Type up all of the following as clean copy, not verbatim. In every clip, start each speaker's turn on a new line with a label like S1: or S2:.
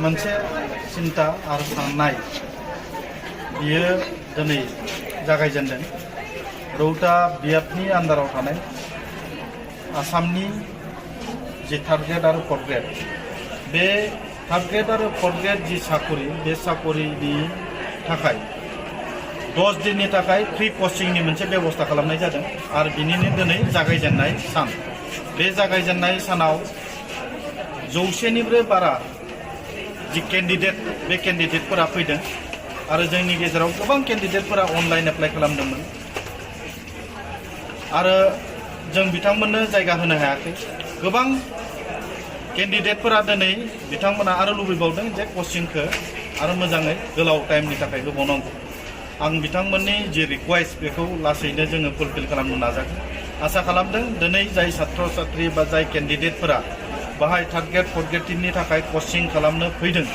S1: मोनसे सिन्ता आरो साननाय बियो दिनै जागायजेनदों। रौता बियाबनि आन्दाराव थानाय आसामनि जि थार्ड ग्रेड आरो फर्थ ग्रेड, बे थार्ड ग्रेड आरो फर्थ ग्रेड जि साकरि, बे साकरिनि थाखाय 10 दिननि थाखाय फ्रि कचिंनि मोनसे बेबस्था खालामनाय जादों आरो बिनिनो दिनै जागायजेननाय सान। बे जागायजेननाय सानाव 100निफ्राय बारा जि केन्डिडेट, बे केन्डिडेटफोरा फैदों आरो जोंनि गेजेराव गोबां केन्डिडेटफोरा अनलाइन एप्लाइ खालामदोंमोन आरो जों बिथांमोननो जायगा होनो हायाखै। गोबां केन्डिडेटफोरा दिनै बिथांमोना आरो लुबैबावदों जे कचिंखौ आरो मोजाङै गोलाव टाइमनि थाखाय होबावनांगौ। आं बिथांमोननि जि रिक्वेस्ट बेखौ लासैनो जोङो फुलफिल खालामनो नाजागोन। आसा खालामदों दिनै जाय छात्र छात्री बा जाय केन्डिडेटफोरा बाहाय थार्ड ग्रेड फर्थ ग्रेडनि थाखाय कचिं खालामनो फैदों,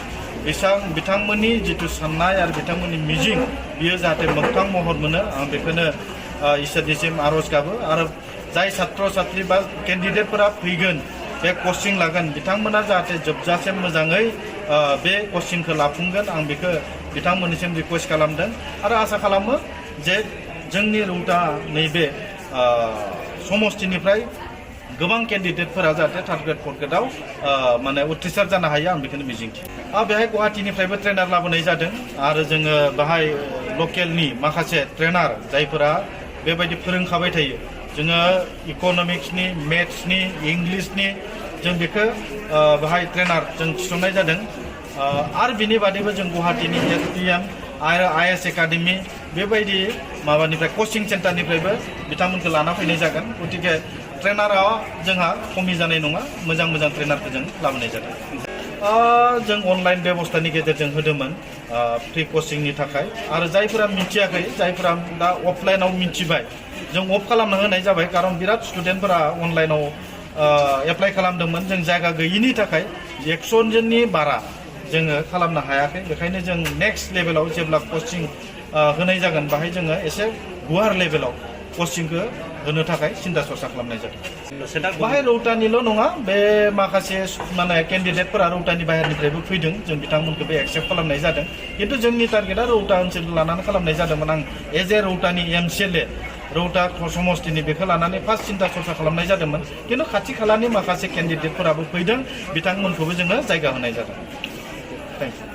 S1: बिथांमोननि जिथु साननाय आरो बिथांमोननि मिजिं बियो जाहाथे मोगथां महर मोनो, आं बेखौनो इसोरनिसिम आरज गाबो। आरो जाय छात्र छात्री बा केन्डिडेटफोरा फैगोन, बे कचिं लागोन, बिथांमोना जाहाथे जोबजासिम मोजाङै बे कचिंखौ लाफुंगोन, आं बेखौ बिथांमोननिसिम रिक्वेस्ट खालामदों आरो आसा खालामो जे जोंनि रौता नैबे समस्तिनिफ्राय गोबां केन्डिडेटफोरा जाहाथे थार्ड ग्रेड फर्थ ग्रेडआव माने उथ्रिसार जानो हायो, आं बेखौनो मिजिंथियो। बेहाय गुवाहाटीनिफ्रायबो ट्रेनार लाबोनाय जादों आरो जोङो बाहाय लकेलनि माखासे ट्रेनार जायफोरा बेबायदि फोरोंखाबाय थायो। जोङो इक'नमिक्सनि, मेथ्सनि, इंलिसनि जों बेखौ बाहाय ट्रेनार जों थिसननाय जादों आरो बिनि बादैबो जों गुवाहाटीनि SPM आरो IS एकाडेमि बेबायदि माबानिफ्राय कचिं सेन्टारनिफ्रायबो बिथांमोनखौ लाना फैनाय जागोन। गतिके ट्रेनारा जोंहा खमि जानाय नङा, मोजां मोजां ट्रेनारखौ जों लाबोनाय जादों। जों अनलाइन बेबस्थानि गेजेरजों होदोंमोन फ्रि कचिंनि थाखाय आरो जायफोरा मिथियाखै, जायफोरा दा अफलाइनाव मिथिबाय, जों अफ खालामना होनाय जाबाय। खारन बिराद स्टुडेन्टफोरा अनलाइनाव एप्लाइ खालामदोंमोन, जों जायगा गैयिनि थाखाय 100 जननि बारा जोङो खालामनो हायाखै। बेखायनो जों नेक्स्ट लेभेलाव जेब्ला कचिं होनाय जागोन, बाहाय जोङो एसे गुवार लेभेलाव कचिंखौ होनो थाखाय सिन्था सरसा खालामनाय जादों। बाहाय रौतानिल' नङा, बे माखासे माने केन्डिडेटफोरा रौतानि बाहेरनिफ्रायबो फैदों, जों बिथांमोनखौबो एक्सेप्ट खालामनाय जादों। खिन्थु जोंनि टारगेटआ रौता ओनसोलखौ लानानै खालामनाय जादोंमोन। आं एज ए रौतानि MCLA रौता समस्तिनि बेखौ लानानै फार्स्ट सिन्था सरसा खालामनाय जादोंमोन। खिन्थु खाथि खालानि माखासे केन्डिडेटफोराबो फैदों, बिथांमोनखौबो जोङो जायगा होनाय जादों। Thank you.